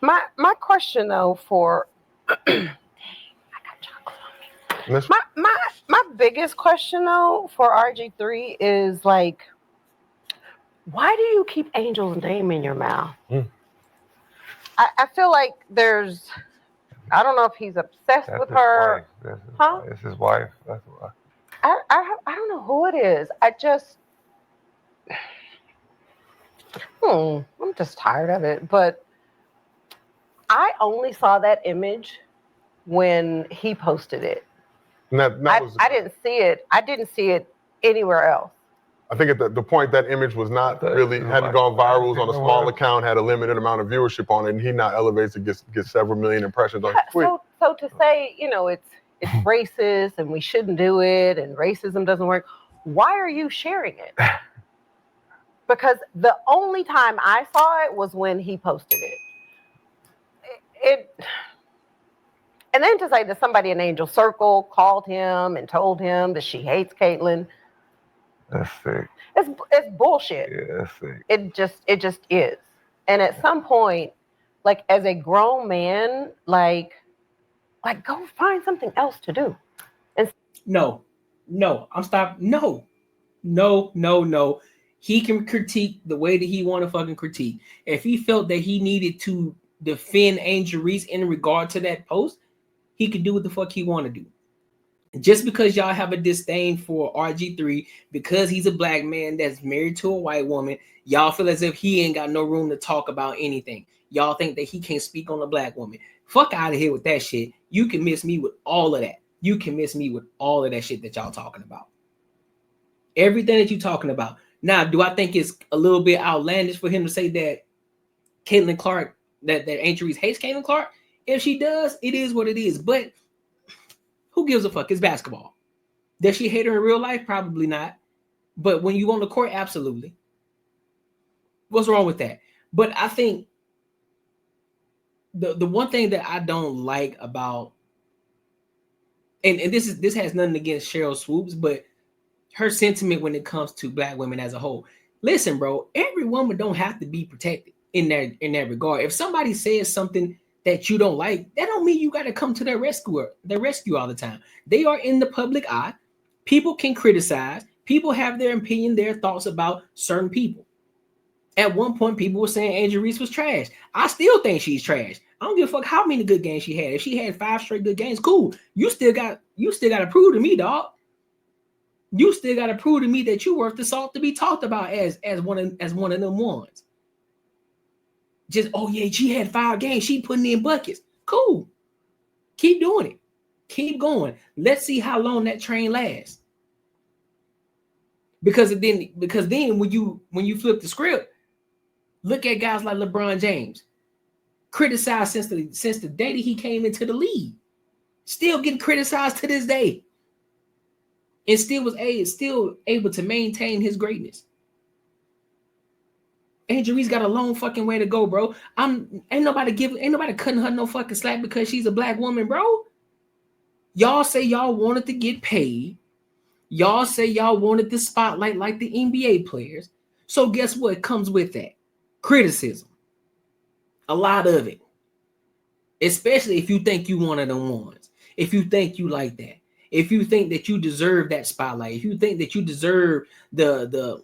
My question though for I got chocolate on me. My biggest question though for RG3 is like, why do you keep Angel's name in your mouth? I feel like there's, I don't know if he's obsessed with her. It's his wife. That's why. I don't know who it is. I'm just tired of it. But I only saw that image when he posted it. I didn't see it. I didn't see it anywhere else. I think at the point that image was not really, hadn't gone viral, was on a small account, had a limited amount of viewership on it, and he now elevates it, gets several million impressions on his tweet. So to say, it's racist and we shouldn't do it and racism doesn't work, why are you sharing it? Because the only time I saw it was when he posted it. And then to say that somebody in Angel Circle called him and told him that she hates Caitlyn. That's sick. It's bullshit. Yeah, that's sick. It just is. And at some point, like as a grown man, like go find something else to do. And No, I'm stopping. No. He can critique the way that he want to fucking critique. If he felt that he needed to defend Angel Reese in regard to that post, he could do what the fuck he want to do. Just because y'all have a disdain for RG3 because he's a black man that's married to a white woman, y'all feel as if he ain't got no room to talk about anything. Y'all think that he can't speak on a black woman. Fuck out of here with that shit. You can miss me with all of that. You can miss me with all of that shit that y'all talking about. Everything that you talking about. Now, do I think it's a little bit outlandish for him to say that Caitlyn Clark, that Angel Reese hates Caitlyn Clark? If she does, it is what it is. But who gives a fuck? It's basketball. Does she hate her in real life? Probably not. But when you on the court, absolutely. What's wrong with that? But I think the one thing that I don't like about, and this has nothing against Cheryl Swoops, but her sentiment when it comes to black women as a whole. Listen, bro, every woman don't have to be protected in that regard. If somebody says something that you don't like, that don't mean you got to come to their rescue all the time. They are in the public eye. People can criticize. People have their opinion, their thoughts about certain people. At one point, people were saying Angel Reese was trash. I still think she's trash. I don't give a fuck how many good games she had. If she had 5 straight good games, cool. You still got to prove to me, dog. You still got to prove to me that you worth the salt to be talked about as one of them ones. Just, oh yeah, she had 5 games. She putting in buckets. Cool. Keep doing it. Keep going. Let's see how long that train lasts. Because then when you flip the script, look at guys like LeBron James, criticized since the day that he came into the league, still getting criticized to this day, and still able to maintain his greatness. Angel Reese got a long fucking way to go, bro. Ain't nobody cutting her no fucking slack because she's a black woman, bro. Y'all say y'all wanted to get paid. Y'all say y'all wanted the spotlight like the NBA players. So guess what comes with that? Criticism. A lot of it. Especially if you think you one of them ones. If you think you like that. If you think that you deserve that spotlight. If you think that you deserve the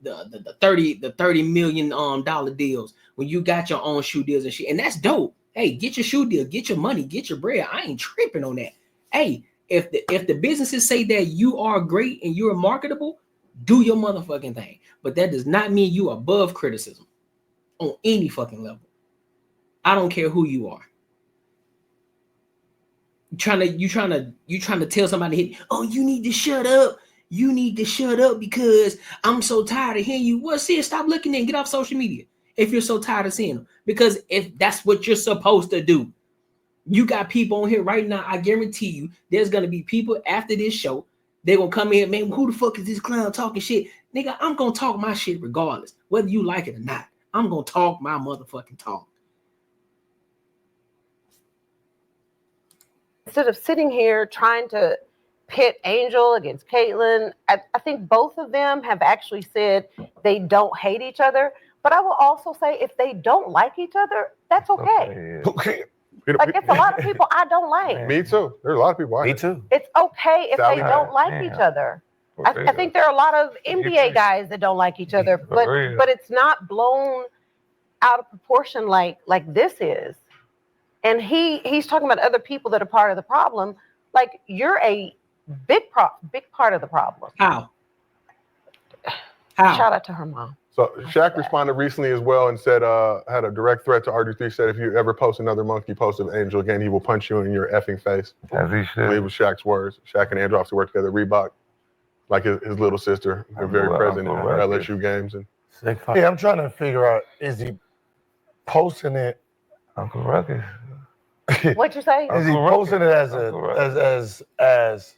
$30 million dollar deals when you got your own shoe deals and shit. And that's dope. Hey, get your shoe deal, get your money, get your bread. I ain't tripping on that. Hey, if the businesses say that you are great and you're marketable, do your motherfucking thing. But that does not mean you are above criticism on any fucking level. I don't care who you are. You trying to tell somebody, oh, you need to shut up. You need to shut up because I'm so tired of hearing you. Well, see, stop looking and get off social media if you're so tired of seeing them. Because if that's what you're supposed to do. You got people on here right now. I guarantee you there's going to be people after this show. They're going to come in, man, who the fuck is this clown talking shit? Nigga, I'm going to talk my shit regardless, whether you like it or not. I'm going to talk my motherfucking talk. Instead of sitting here trying to pit Angel against Caitlyn, I think both of them have actually said they don't hate each other. But I will also say if they don't like each other, That's okay. Okay. Like, it's a lot of people I don't like. Me too. There's a lot of people. Me too. It's okay if Sally they don't like each other. I think there are a lot of NBA guys that don't like each other, but it's not blown out of proportion like this is. And he's talking about other people that are part of the problem. Like, you're a big part of the problem. How? Shout out to her mom. So Shaq responded recently as well and said, had a direct threat to RG3, said if you ever post another monkey post of Angel again, he will punch you in your effing face. As he should. It was Shaq's words. Shaq and Angel obviously work together. Reebok, like his little sister, they're very present in LSU games. And yeah, I'm trying to figure out, is he posting it? Uncle Ruckus. What'd you say? Is he posting it as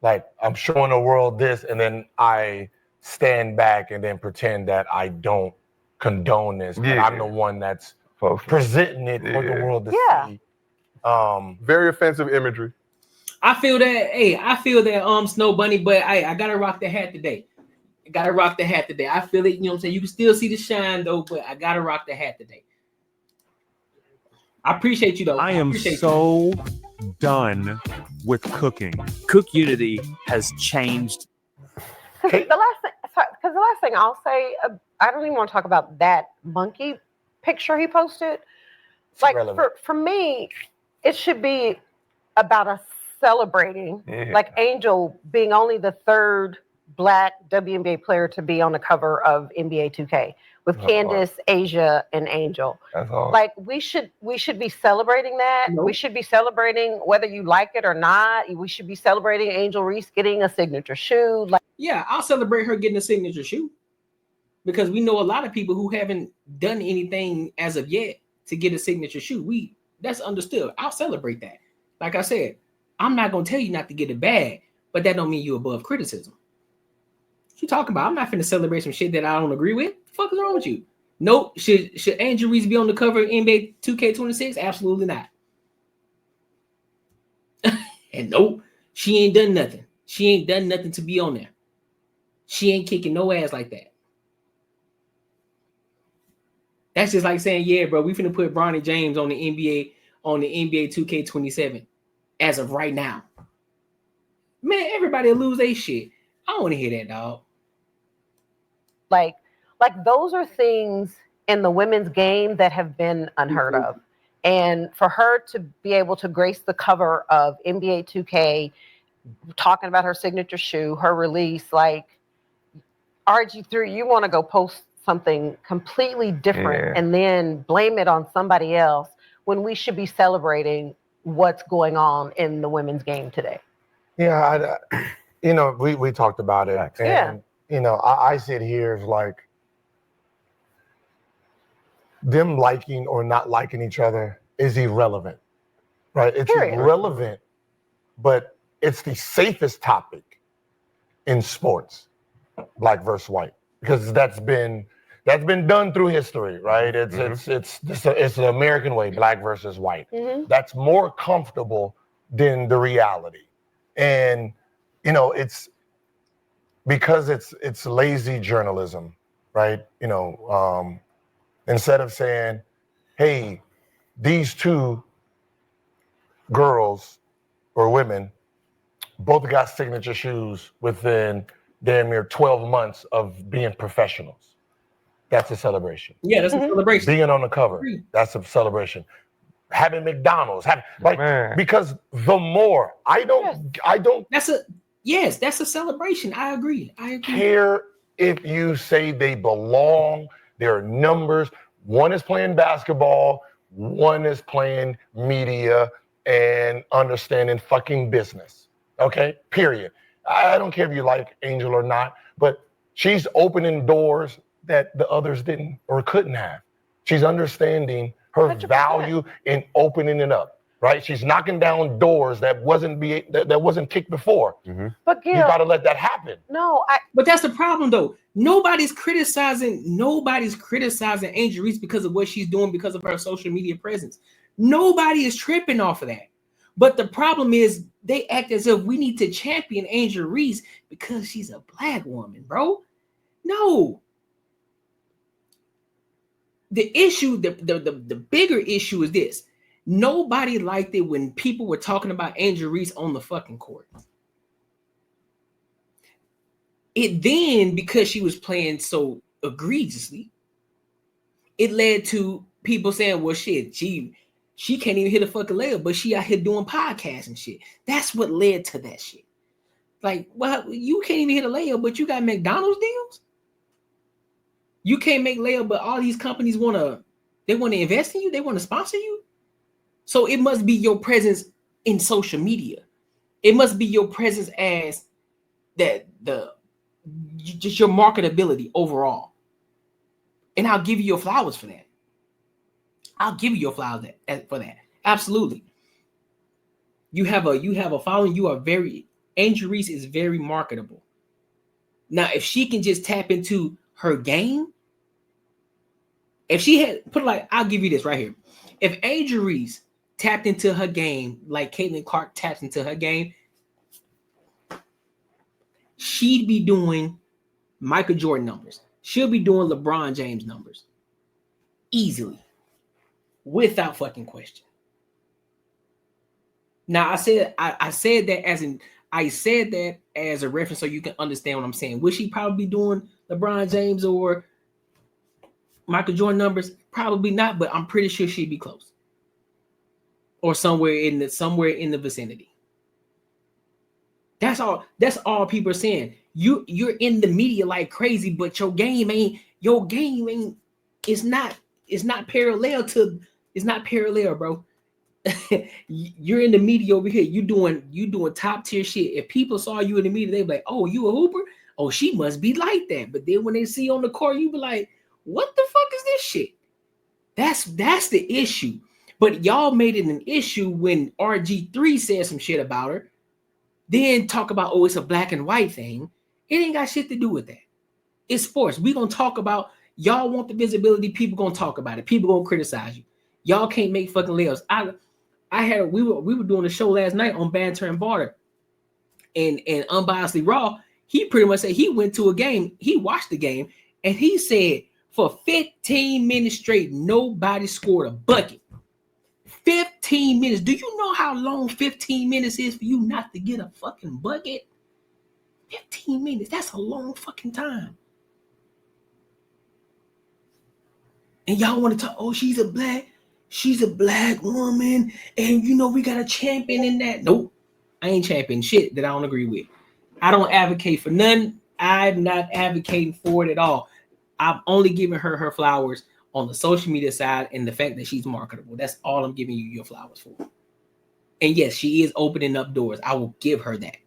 like, I'm showing the world this, and then I stand back and then pretend that I don't condone this, but I'm the one that's presenting it for the world to see. Very offensive imagery. I feel that. Hey, I feel that. Snow Bunny, but I gotta rock the hat today. I feel it. You know what I'm saying? You can still see the shine though, but I gotta rock the hat today. I appreciate you though. I am so done with cooking. Cook Unity has changed. Because the last thing I'll say, I don't even want to talk about that monkey picture he posted. Like, for me, it should be about us celebrating, like Angel being only the third Black WNBA player to be on the cover of NBA 2K with Candace, Asia, and Angel. Like, we should be celebrating that. Nope. We should be celebrating whether you like it or not. We should be celebrating Angel Reese getting a signature shoe. Like, yeah, I'll celebrate her getting a signature shoe because we know a lot of people who haven't done anything as of yet to get a signature shoe. That's understood. I'll celebrate that. Like I said, I'm not gonna tell you not to get a bag, but that don't mean you're above criticism. What you talking about? I'm not finna celebrate some shit that I don't agree with. What the fuck is wrong with you? Nope. Should Angel Reese be on the cover of NBA 2K26? Absolutely not. And nope, she ain't done nothing. She ain't done nothing to be on there. She ain't kicking no ass like that. That's just like saying, yeah, bro, we finna put Bronny James on the NBA 2K27 as of right now. Man, everybody will lose their shit. I don't want to hear that, dog. Like those are things in the women's game that have been unheard of. And for her to be able to grace the cover of NBA 2K, talking about her signature shoe, her release, like, RG3, you want to go post something completely different and then blame it on somebody else when we should be celebrating what's going on in the women's game today. Yeah, we talked about it. And, I sit here as like, them liking or not liking each other is irrelevant, right? It's irrelevant, but it's the safest topic in sports, Black versus white, because that's been done through history, right? It's the American way, Black versus white. That's more comfortable than the reality, and it's because it's lazy journalism, right? Instead of saying, hey, these two girls or women both got signature shoes within damn near 12 months of being professionals. That's a celebration. Yeah, that's a celebration. Being on the cover, that's a celebration. Having McDonald's, because the more I don't. That's a celebration. I agree. Care if you say they belong. There are numbers. One is playing basketball. One is playing media and understanding fucking business. Okay, period. I don't care if you like Angel or not, but she's opening doors that the others didn't or couldn't have. She's understanding her 100%. Value in opening it up, right? She's knocking down doors that wasn't kicked before. But Gil, you got to let that happen. No, but that's the problem though. Nobody's criticizing Angel Reese because of what she's doing because of her social media presence. Nobody is tripping off of that. But the problem is they act as if we need to champion Angel Reese because she's a Black woman, bro. No. the issue, the bigger issue is this. Nobody liked it when people were talking about Angel Reese on the fucking court. It then, because she was playing so egregiously, it led to people saying, well, shit, she can't even hit a fucking layup, but she out here doing podcasts and shit. That's what led to that shit. Like, well, you can't even hit a layup, but you got McDonald's deals? You can't make layup, but all these companies want to invest in you? They want to sponsor you? So it must be your presence in social media. It must be your presence as just your marketability overall. And I'll give you your flowers for that. I'll give you your flowers for that. Absolutely. You have a following. You are Angel Reese is very marketable. Now, if she can just tap into her game, if she had put it like, I'll give you this right here. If Angel Reese tapped into her game like Caitlin Clark taps into her game, she'd be doing Michael Jordan numbers. She'll be doing LeBron James numbers easily, without fucking question. Now, I said that as a reference so you can understand what I'm saying. Would she probably be doing LeBron James or Michael Jordan numbers? Probably not, but I'm pretty sure she'd be close, or somewhere in the vicinity. That's all people are saying. You're in the media like crazy, but your game ain't. It's not parallel, bro. You're in the media over here. You doing top tier shit. If people saw you in the media, they'd be like, "Oh, you a hooper? Oh, she must be like that." But then when they see you on the court, you be like, "What the fuck is this shit?" That's the issue. But y'all made it an issue when RG3 said some shit about her. Then talk about, oh, it's a black and white thing. It ain't got shit to do with that. It's sports. We gonna talk about, y'all want the visibility, people gonna talk about it. People gonna criticize you. Y'all can't make fucking layups. We were doing a show last night on Banter and Barter. And Unbiasedly Raw, he pretty much said he went to a game, he watched the game, and he said for 15 minutes straight, nobody scored a bucket. 15 minutes. Do you know how long 15 minutes is for you not to get a fucking bucket? 15 minutes. That's a long fucking time. And y'all want to talk, oh, she's a black woman, and you know we got a champion in that. Nope. I ain't championing shit that I don't agree with. I don't advocate for none. I'm not advocating for it at all. I'm only giving her her flowers on the social media side and the fact that she's marketable. That's all I'm giving you your flowers for. And yes, she is opening up doors. I will give her that.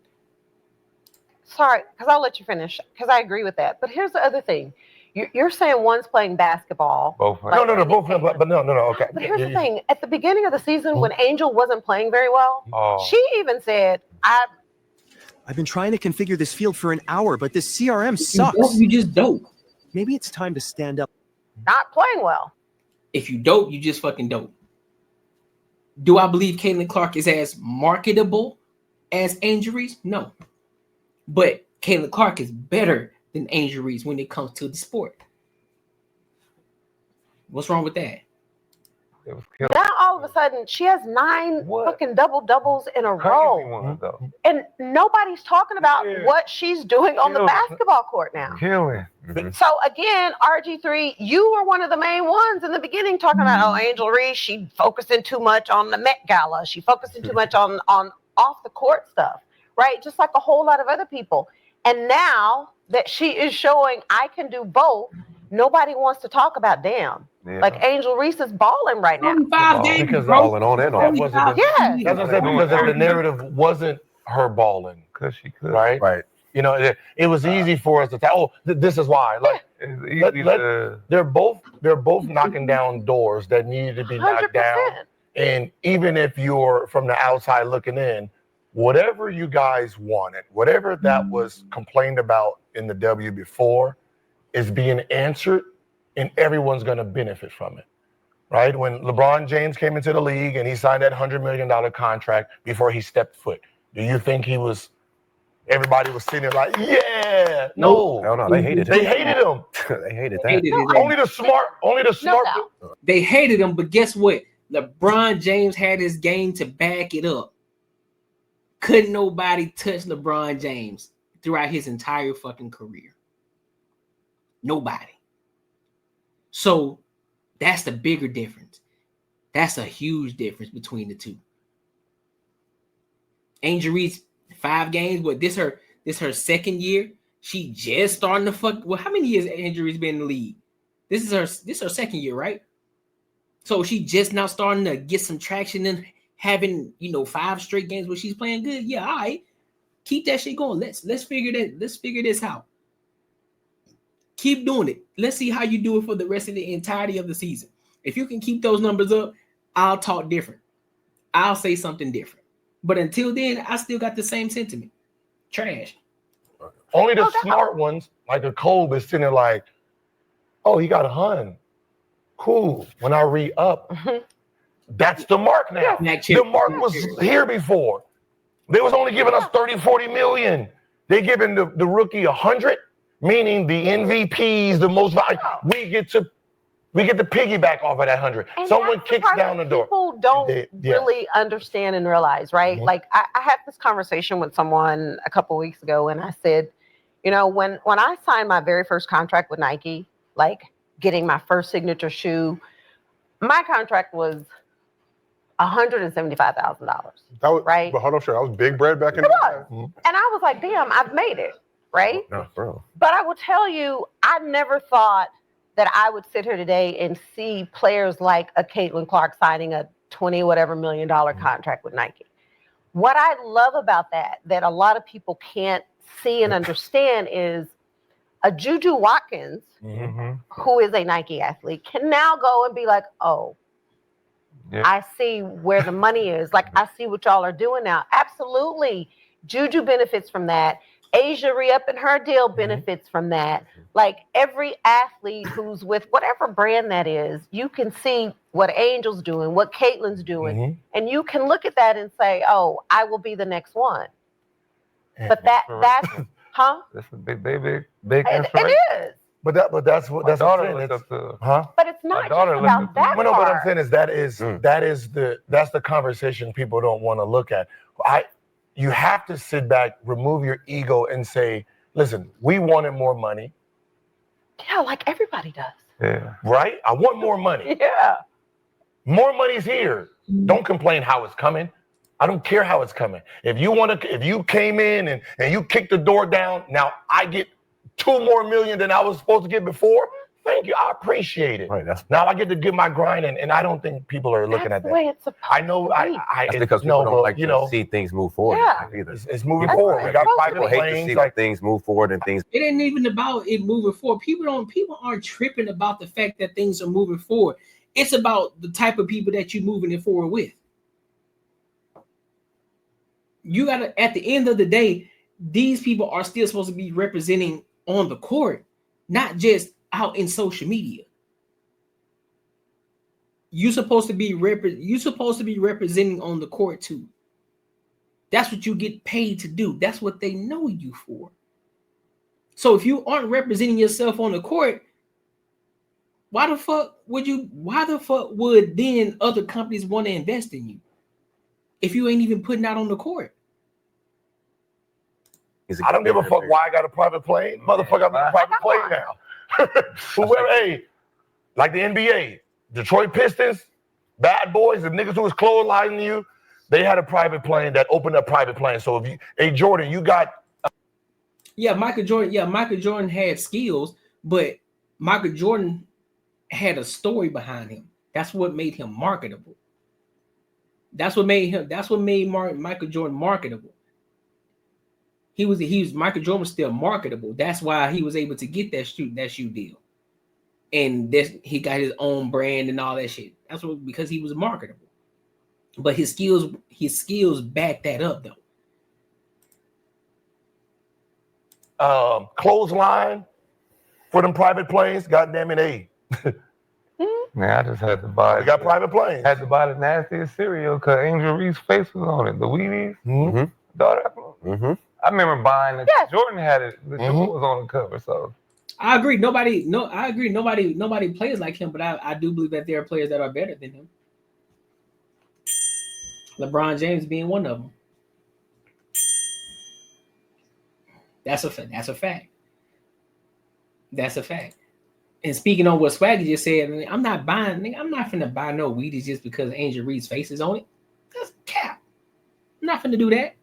Sorry, because I'll let you finish, because I agree with that. But here's the other thing. You're saying one's playing basketball. Both. No, both. But no. Okay. But here's the thing. At the beginning of the season, when Angel wasn't playing very well, she even said, I've been trying to configure this field for an hour, but this CRM sucks. You just dope. Maybe it's time to stand up. Not playing well. If you dope, you just fucking dope. Do I believe Caitlin Clark is as marketable as Angel Reese? No. But Caitlin Clark is better than Angel Reese when it comes to the sport. What's wrong with that? Now all of a sudden she has 9 fucking doubles in a row, and nobody's talking about what she's doing on the basketball court now. So again, RG3, you were one of the main ones in the beginning talking about, oh, Angel Reese, she focusing too much on the Met Gala, she focusing too much on off the court stuff, right? Just like a whole lot of other people. And now that she is showing I can do both, nobody wants to talk about damn. Yeah. Like Angel Reese is balling right now. Because balling on and off. Yeah. That's what I said, because the narrative wasn't her balling. Because she could. Right. You know, it was easy for us to tell, oh, this is why. Like, they're both knocking down doors that needed to be knocked 100%. Down. And even if you're from the outside looking in, whatever you guys wanted, whatever that was complained about in the W before is being answered, and everyone's going to benefit from it, right? When LeBron James came into the league and he signed that $100 million contract before he stepped foot, do you think he was everybody was sitting there like, yeah. No, they hated him. They hated him. They hated that. Hated it. Only the smart. doubt. They hated him, but guess what? LeBron James had his game to back it up. Couldn't nobody touch LeBron James throughout his entire fucking career. Nobody. So that's the bigger difference. That's a huge difference between the two. Angel Reese, 5 games, but this her second year. She just starting to fuck. Well, how many years Angel Reese been in the league? This is her second year, right? So she just now starting to get some traction and having 5 straight games where she's playing good. Yeah, all right. Keep that shit going. Let's figure this out. Keep doing it. Let's see how you do it for the rest of the entirety of the season. If you can keep those numbers up, I'll talk different. I'll say something different. But until then, I still got the same sentiment. Trash. Only the smart ones, like a Cole, is sitting there like, oh, he got 100. Cool. When I re-up, that's the mark now. The mark was here before. They was only giving us 30, 40 million. They giving the rookie 100, meaning the MVPs, the most valuable. We get to piggyback off of that 100. And someone kicks down the door. People don't really understand and realize, right? Like I had this conversation with someone a couple weeks ago, and I said, when I signed my very first contract with Nike, like getting my first signature shoe, my contract was $175,000. That was right. But hold on, sure, that was big bread back in the day. And I was like, damn, I've made it, right? No, bro. But I will tell you, I never thought that I would sit here today and see players like a Caitlin Clark signing a $20 million contract with Nike. What I love about that a lot of people can't see and understand is a Juju Watkins, who is a Nike athlete, can now go and be like, oh, I see where the money is. Like, I see what y'all are doing now. Absolutely. Juju benefits from that. Asia re-upping her deal benefits from that. Like, every athlete who's with whatever brand that is, you can see what Angel's doing, what Caitlin's doing, and you can look at that and say, oh, I will be the next one. But that's That's a big inspiration. It is. But that's what that's what I'm saying. But it's not just about that. No, what I'm saying is that's the conversation people don't want to look at. You have to sit back, remove your ego, and say, listen, we wanted more money. Yeah, like everybody does. Yeah. Right? I want more money. Yeah. More money's here. Don't complain how it's coming. I don't care how it's coming. If you came in and you kicked the door down, now I get $2 more million than I was supposed to get before. Thank you. I appreciate it. Right. Now I get to get my grind, and I don't think people are looking at that. That's the way it's supposed I know. to be. That's because people don't like to see things move forward. Yeah. Either. It's moving forward. right. We got private People hate to planes. see Like, things move forward and things. It ain't even about it moving forward. People aren't tripping about the fact that things are moving forward. It's about the type of people that you're moving it forward with. You gotta, at the end of the day, these people are still supposed to be representing on the court, not just out in social media. You're supposed to be representing on the court too. That's what you get paid to do. That's what they know you for. So if you aren't representing yourself on the court, why the fuck would then other companies want to invest in you if you ain't even putting out on the court? I don't give a fuck why I got a private plane. Motherfucker, I'm in a private plane now. Whoever, hey, like the NBA, Detroit Pistons, bad boys, the niggas who was clotheslining you, they had a private plane that opened up private plane. So if you, hey Jordan, you got Michael Jordan had skills, but Michael Jordan had a story behind him. That's what made him marketable. That's what made Michael Jordan marketable. Michael Jordan was still marketable. That's why he was able to get that shoe deal. And he got his own brand and all that shit. That's because he was marketable. But his skills back that up though. Clothesline for them private planes. Goddamn it, hey. Man, I just had to buy. We got private planes. Had to buy the nastiest cereal because Angel Reese's face was on it. The Wheaties, daughter. I remember buying it. Yes. Jordan had it. The Jordan was on the cover, so. I agree. Nobody plays like him, but I do believe that there are players that are better than him. LeBron James being one of them. That's a fact. That's a fact. And speaking on what Swaggy just said, I'm not finna buy no Wheaties just because Angel Reese face is on it. That's cap. I'm not finna do that.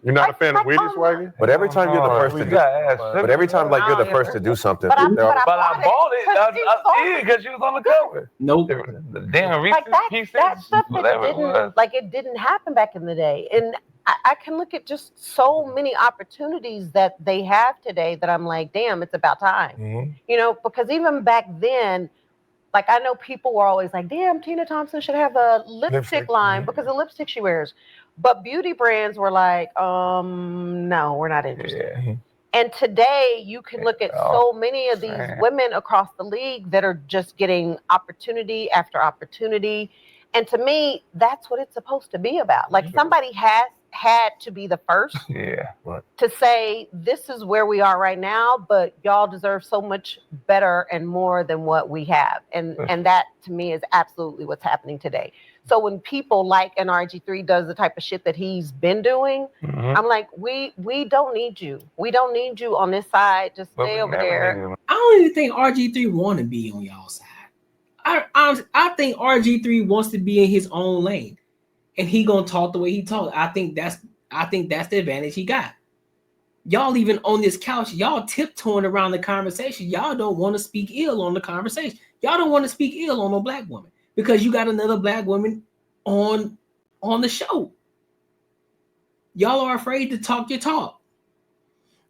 You're not a fan of Wheaties, Swaggy? But every time you're the first to do, but every time like you're the first to do something, but I bought it because she was on the cover. Nope. The damn Reese pieces, that stuff it didn't happen back in the day, and I can look at just so many opportunities that they have today that I'm like, damn, it's about time. You know, because even back then, like I know people were always like, damn, Tina Thompson should have a lipstick line because of the lipstick she wears. But beauty brands were like, no, we're not interested. Yeah. And today you can look at so many of these women across the league that are just getting opportunity after opportunity. And to me, that's what it's supposed to be about. Like somebody had to be the first to say, this is where we are right now, but y'all deserve so much better and more than what we have. And that to me is absolutely what's happening today. So when people like an RG3 does the type of shit that he's been doing, I'm like, we don't need you. We don't need you on this side. Just stay over there. I don't even think RG3 want to be on y'all side. I think RG3 wants to be in his own lane, and he gonna talk the way he talks. I think that's the advantage he got. Y'all even on this couch, y'all tiptoeing around the conversation. Y'all don't want to speak ill on the conversation. Y'all don't want to speak ill on no black woman because you got another black woman on the show. Y'all are afraid to talk your talk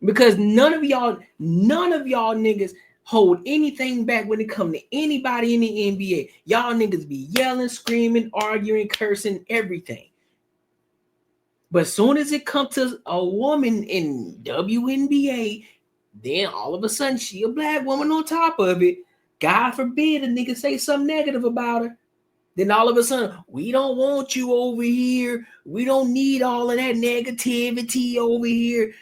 because none of y'all niggas hold anything back when it comes to anybody in the NBA. Y'all niggas be yelling, screaming, arguing, cursing, everything. But as soon as it comes to a woman in WNBA, then all of a sudden she a black woman on top of it. God forbid a nigga say something negative about her. Then all of a sudden, we don't want you over here. We don't need all of that negativity over here.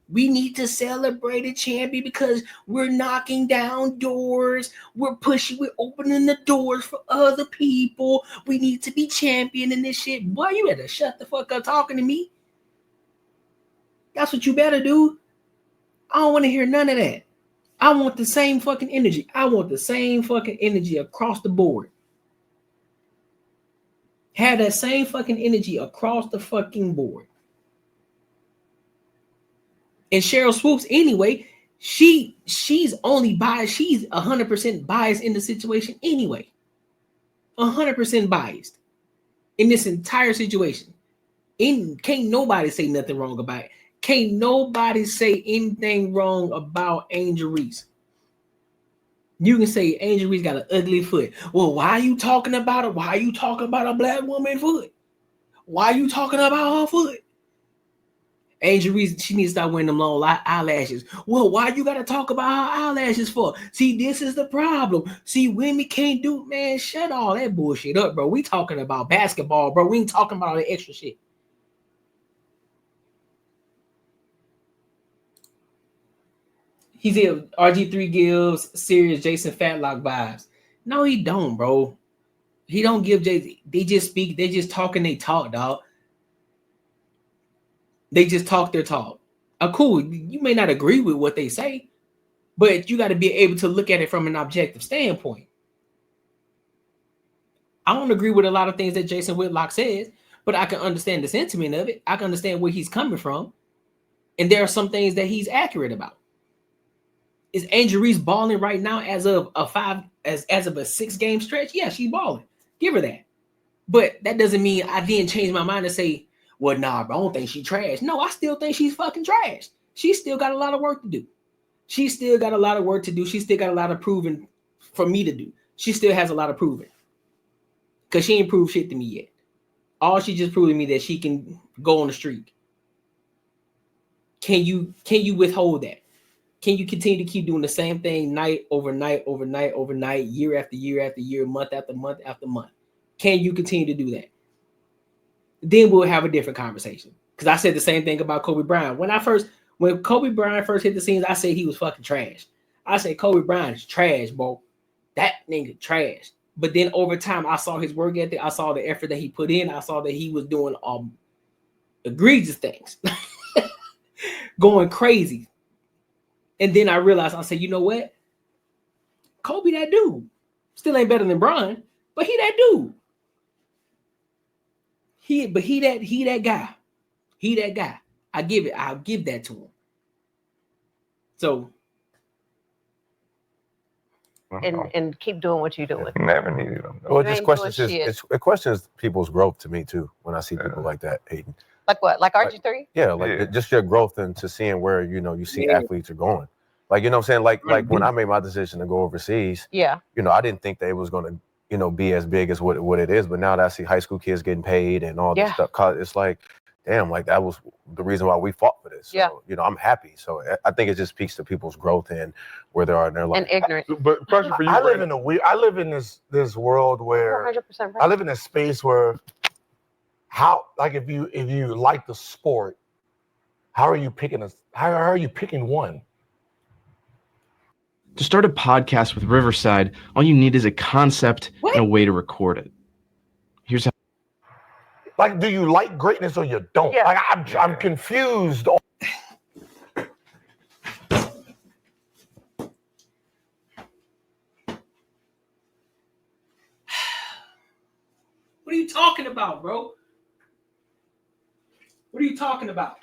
We need to celebrate a champion because we're knocking down doors. We're pushing, we're opening the doors for other people. We need to be championing this shit. Boy, you better shut the fuck up talking to me. That's what you better do. I don't want to hear none of that. I want the same fucking energy. I want the same fucking energy across the board. Have that same fucking energy across the fucking board. And Cheryl Swoops, anyway, she's only biased. She's 100% biased in the situation anyway. 100% biased in this entire situation. Can't nobody say nothing wrong about it. Can't nobody say anything wrong about Angel Reese. You can say Angel Reese got an ugly foot. Well, why are you talking about it? Why are you talking about a black woman's foot? Why are you talking about her foot? Angel Reese, she needs to stop wearing them long eyelashes. Well, why you gotta talk about her eyelashes for? See, this is the problem. See, women can't do, man, shut all that bullshit up, bro. We talking about basketball, bro. We ain't talking about all the extra shit. He said RG3 gives serious Jason Fatlock vibes. No, he don't, bro. He don't give Jason. They just speak. They just talk and they talk, dog. They just talk their talk. Cool. You may not agree with what they say, but you got to be able to look at it from an objective standpoint. I don't agree with a lot of things that Jason Whitlock says, but I can understand the sentiment of it. I can understand where he's coming from. And there are some things that he's accurate about. Is Angel Reese balling right now as of a 6-game stretch? Yeah, she's balling. Give her that. But that doesn't mean I didn't change my mind to say, well, nah, bro, I don't think she's trash. No, I still think she's fucking trash. She still got a lot of work to do. She still got a lot of work to do. She still got a lot of proving for me to do. She still has a lot of proving. Because she ain't proved shit to me yet. All she just proved to me that she can go on the streak. Can you withhold that? Can you continue to keep doing the same thing night over night, year after year after year, month after month after month? Can you continue to do that? then we'll have a different conversation. Because I said the same thing about Kobe Bryant. When Kobe Bryant first hit the scenes, I said he was fucking trash. I said Kobe Bryant is trash, bro. That nigga trash. But then over time, I saw his work ethic. I saw the effort that he put in. I saw that he was doing egregious things, going crazy. And then I realized, I said, you know what? Kobe, that dude, still ain't better than Bron, but he that dude. He that guy. He that guy. I'll give that to him. So. And keep doing what you're doing. Never needed them. Well, it questions people's growth to me too. When I see people like that hating. Like what? Like RG3? Yeah, just your growth into seeing where you see athletes are going. Like you know what I'm saying? Like when I made my decision to go overseas. Yeah. I didn't think that it was going to be as big as what it is. But now that I see high school kids getting paid and all this stuff, it's like, damn, like that was the reason why we fought for this. So, I'm happy. So I think it just speaks to people's growth and where they are in their life. And ignorance. But question for you, I live in this world where 100% right. I live in a space where if you like the sport, how are you picking one? To start a podcast with Riverside, all you need is a concept and a way to record it. Here's how. Like, do you like greatness or you don't? Yeah. Like, I'm confused. What are you talking about, bro? What are you talking about?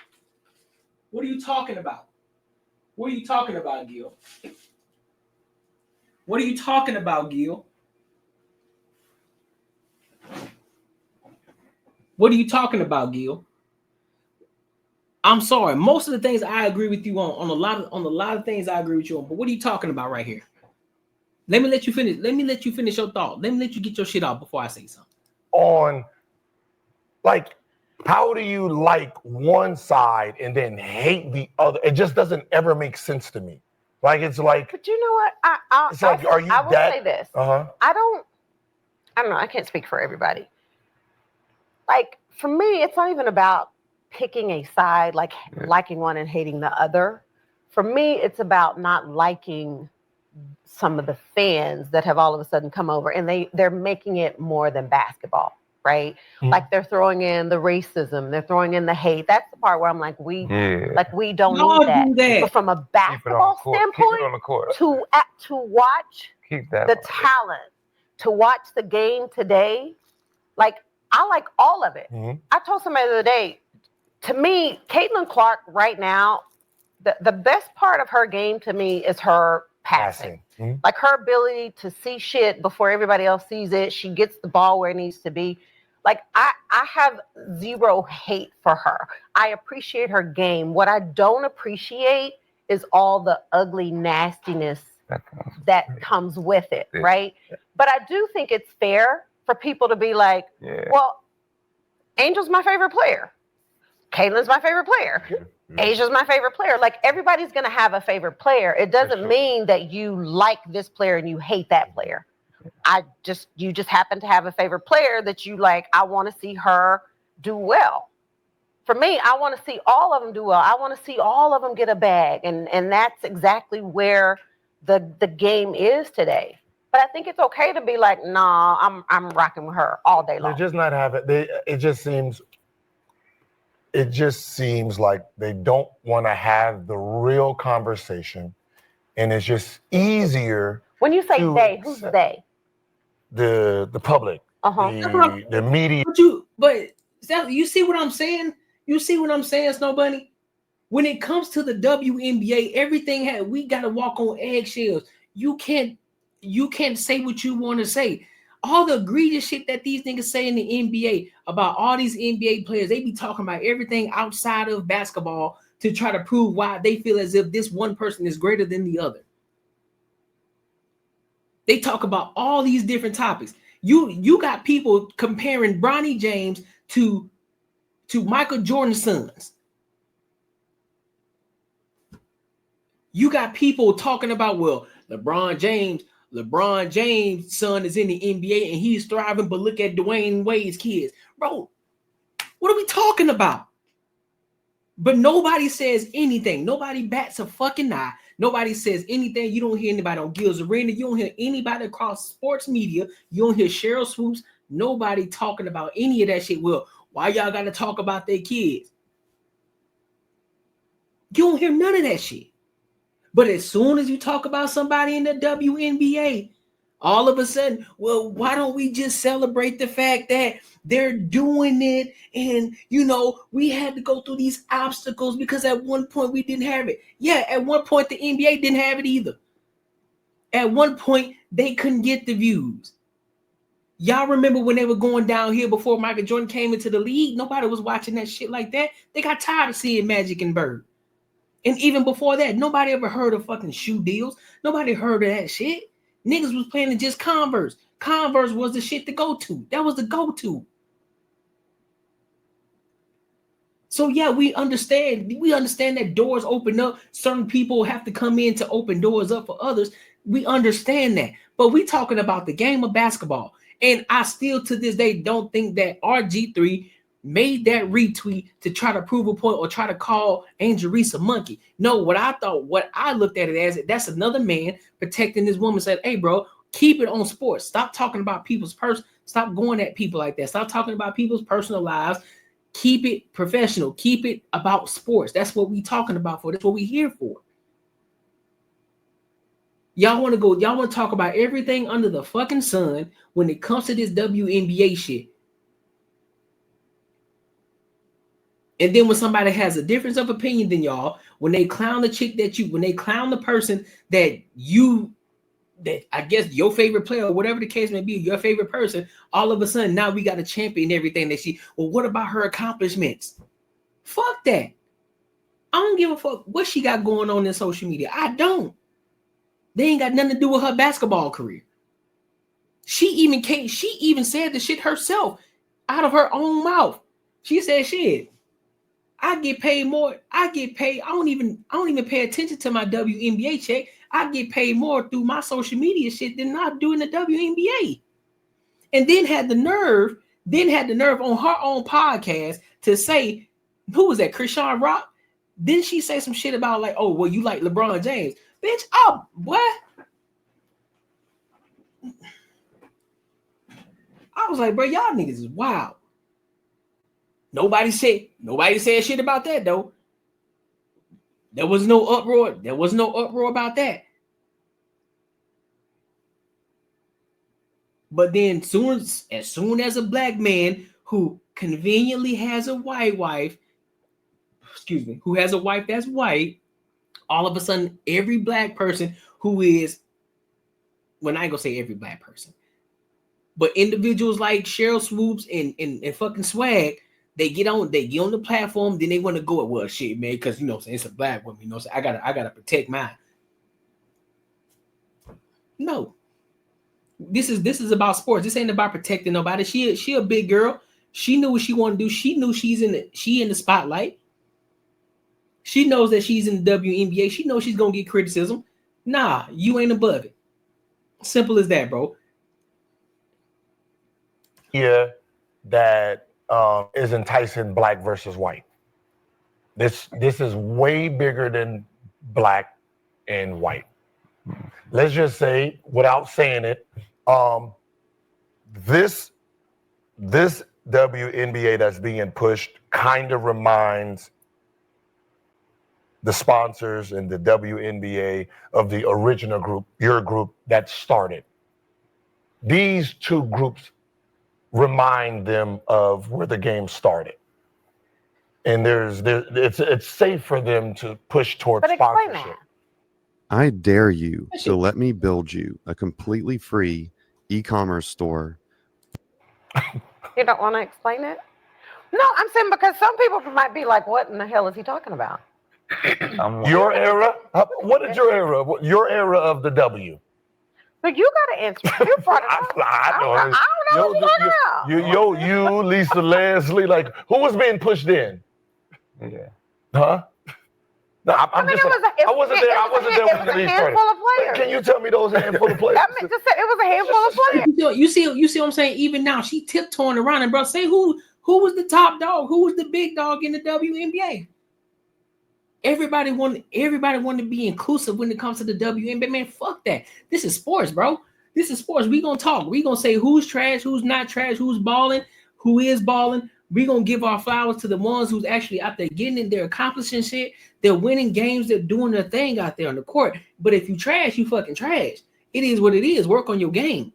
What are you talking about? What are you talking about, Gil? What are you talking about, Gil? What are you talking about, Gil? I'm sorry. Most of the things I agree with you on a lot of things I agree with you on. But what are you talking about right here? Let me let you finish. Let me let you finish your thought. Let me let you get your shit out before I say something. On, like, how do you like one side and then hate the other? It just doesn't ever make sense to me. Like, it's like. But you know what? I will say this. I don't know. I can't speak for everybody. Like, for me, it's not even about picking a side, like liking one and hating the other. For me, it's about not liking some of the fans that have all of a sudden come over, and they're making it more than basketball, right? Mm-hmm. Like, they're throwing in the racism, they're throwing in the hate. That's the part where I'm like, we don't need that. But from a basketball standpoint, to watch the talent, to watch the game today, like, I like all of it. Mm-hmm. I told somebody the other day, to me, Caitlin Clark right now, the best part of her game to me is her passing. Mm-hmm. Like, her ability to see shit before everybody else sees it. She gets the ball where it needs to be. Like, I have zero hate for her. I appreciate her game. What I don't appreciate is all the ugly nastiness that comes with it, right? But I do think it's fair for people to be like, well, Angel's my favorite player. Caitlin's my favorite player. Asia's my favorite player. Like, everybody's going to have a favorite player. It doesn't mean that you like this player and you hate that player. You just happen to have a favorite player that you like. I want to see her do well. For me, I want to see all of them do well. I want to see all of them get a bag. And that's exactly where the game is today. But I think it's okay to be like, nah, I'm rocking with her all day long. They're just not having it just seems like they don't want to have the real conversation, and it's just easier. When you say they, who's they? The public, the media. But you see what I'm saying? You see what I'm saying, Snow Bunny? When it comes to the WNBA, everything we got to walk on eggshells. You can't say what you want to say. All the egregious shit that these niggas say in the NBA about all these NBA players, they be talking about everything outside of basketball to try to prove why they feel as if this one person is greater than the other. They talk about all these different topics. You got people comparing Bronny James to Michael Jordan's sons. You got people talking about, well, LeBron James' son is in the NBA and he's thriving, but look at Dwayne Wade's kids. Bro, What are we talking about? But nobody says anything. Nobody bats a fucking eye. Nobody says anything. You don't hear anybody on Gil's Arena. You don't hear anybody across sports media. You don't hear Cheryl Swoops. Nobody talking about any of that shit. Well, why y'all got to talk about their kids? You don't hear none of that shit. But as soon as you talk about somebody in the WNBA, all of a sudden, well, why don't we just celebrate the fact that they're doing it? And, you know, we had to go through these obstacles because at one point we didn't have it. Yeah, at one point the NBA didn't have it either. At one point, they couldn't get the views. Y'all remember when they were going downhill before Michael Jordan came into the league? Nobody was watching that shit like that. They got tired of seeing Magic and Bird. And even before that, nobody ever heard of fucking shoe deals. Nobody heard of that shit. Niggas was playing in just Converse. Converse was the shit to go to. That was the go-to. So yeah, we understand. We understand that doors open up. Certain people have to come in to open doors up for others. We understand that. But we talking about the game of basketball. And I still to this day don't think that RG3 made that retweet to try to prove a point or try to call Angel Reese a monkey. No, what I looked at it as, that's another man protecting this woman, said, hey, bro, keep it on sports. Stop talking about people's Stop going at people like that. Stop talking about people's personal lives. Keep it professional. Keep it about sports. That's what we talking about for. That's what we here for. Y'all want to talk about everything under the fucking sun when it comes to this WNBA shit. And then when somebody has a difference of opinion than y'all, when they clown the chick when they clown the person that I guess your favorite player or whatever the case may be, your favorite person, all of a sudden now we got to champion everything that well, what about her accomplishments? Fuck that. I don't give a fuck what she got going on in social media. I don't. They ain't got nothing to do with her basketball career. She even said the shit herself out of her own mouth. She said, shit, I get paid more. I don't even pay attention to my WNBA check. I get paid more through my social media shit than I do in the WNBA. And then had the nerve on her own podcast to say, who was that? Krishan Rock? Didn't she say some shit about like, oh, well, you like LeBron James? Bitch, oh, what? I was like, bro, y'all niggas is wild. Nobody said shit about that though. There was no uproar. There was no uproar about that. But then as soon as a black man who conveniently has a white wife, who has a wife that's white, all of a sudden every black person who is, well, I ain't gonna say every black person, but individuals like Cheryl Swoops and fucking Swag, they get on the platform, then they want to go, well, shit, man, because you know it's a black woman, you know, so I gotta protect mine. No, this is about sports. This ain't about protecting nobody. She a big girl. She knew what she wanted to do. She knew she in the spotlight. She knows that she's in the WNBA. She knows she's gonna get criticism. Nah, you ain't above it. Simple as that, bro. Yeah, that is enticing black versus white. This is way bigger than black and white. Let's just say, without saying it, this WNBA that's being pushed kind of reminds the sponsors and the WNBA of the original group, your group that started. These two groups remind them of where the game started. And it's safe for them to push towards sponsorship. I dare you to let me build you a completely free e-commerce store. You don't want to explain it? No, I'm saying because some people might be like, what in the hell is he talking about? Your era? What is your era? Your era of the W? But you got to answer. You brought it up. I don't know what you're talking about. You, Lisa Leslie, like, who was being pushed in? Yeah. Huh? No, I wasn't there. I wasn't there when these started. Can you tell me those handful of players? I meant to say it was a handful of players. You see what I'm saying? Even now, she tiptoeing around, and bro, say who Who was the top dog? Who was the big dog in the WNBA? Everybody wanted to be inclusive when it comes to the WNBA. Man, fuck that. This is sports, bro. This is sports. We gonna talk. We gonna say who's trash, who's not trash, who's balling, who is balling. We gonna give our flowers to the ones who's actually out there getting it. They're accomplishing shit. They're winning games. They're doing their thing out there on the court. But if you trash, you fucking trash. It is what it is. Work on your game.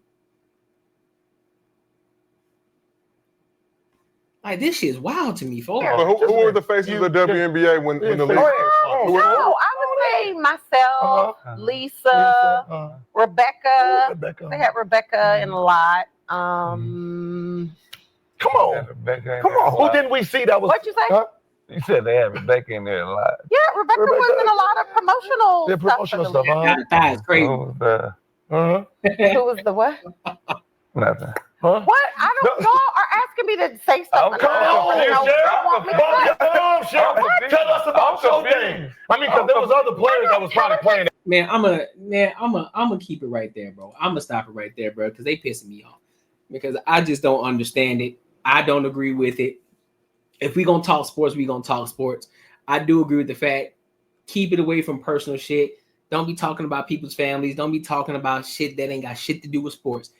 Like, this shit is wild to me, folks. But who were the faces of the WNBA when the league? I would say myself, Lisa, Rebecca. They had Rebecca in a lot. Come on. Who didn't we see that was? What'd you say? You said they had Rebecca in there a lot. Yeah, Rebecca was in a lot of promotional stuff. Promotional stuff. That is crazy. Who was the what? Nothing. What? I don't. Y'all are asking me to say something. Come on, Sheriff. Tell us about your game. I mean, because there was other players that was probably playing. Man, I'm gonna keep it right there, bro. I'm gonna stop it right there, bro, because they pissing me off. Because I just don't understand it. I don't agree with it. If we gonna talk sports, we gonna talk sports. I do agree with the fact, keep it away from personal shit. Don't be talking about people's families. Don't be talking about shit that ain't got shit to do with sports.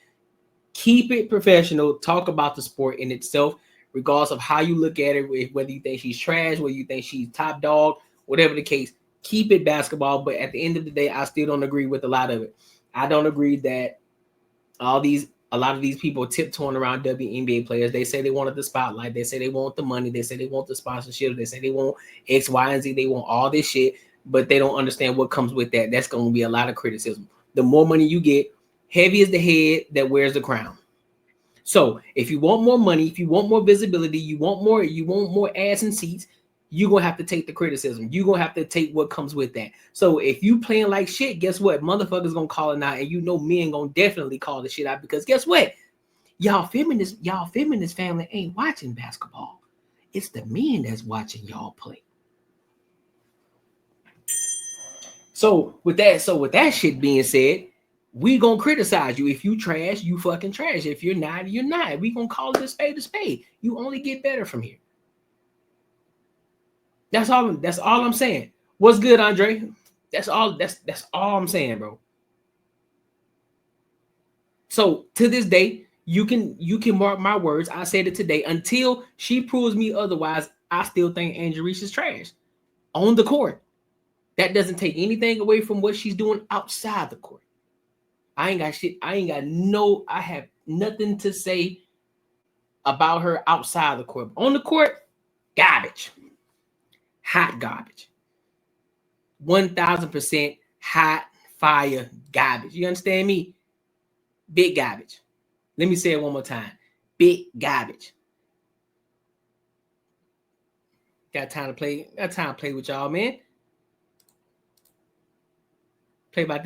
Keep it professional. Talk about the sport in itself, regardless of how you look at it, whether you think she's trash, whether you think she's top dog, whatever the case. Keep it basketball. But at the end of the day, I still don't agree with a lot of it. I don't agree that a lot of these people tiptoeing around WNBA players. They say they wanted the spotlight. They say they want the money. They say they want the sponsorship. They say they want X, Y, and Z. They want all this shit, but they don't understand what comes with that. That's going to be a lot of criticism. The more money you get, heavy is the head that wears the crown. So if you want more money, if you want more visibility, you want more ass and seats, you're going to have to take the criticism. You're going to have to take what comes with that. So if you playing like shit, guess what? Motherfuckers going to call it out, and men going to definitely call the shit out, because guess what? Y'all feminist family ain't watching basketball. It's the men that's watching y'all play. So with that shit being said, we gonna criticize you. If you trash, you fucking trash. If you're not, you're not. We gonna call it a spade a spade. You only get better from here. That's all I'm saying. What's good, Andre? That's all I'm saying, bro. So to this day, you can mark my words. I said it today. Until she proves me otherwise, I still think Angel Reese is trash on the court. That doesn't take anything away from what she's doing outside the court. I ain't got shit. I have nothing to say about her outside the court. On the court, garbage. Hot garbage. 1,000% hot fire garbage. You understand me? Big garbage. Let me say it one more time. Big garbage. Got time to play with y'all, man. We got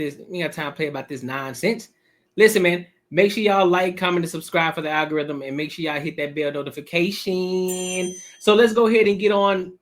time to play about this nonsense. Listen, man, make sure y'all like, comment, and subscribe for the algorithm, and make sure y'all hit that bell notification. So let's go ahead and get on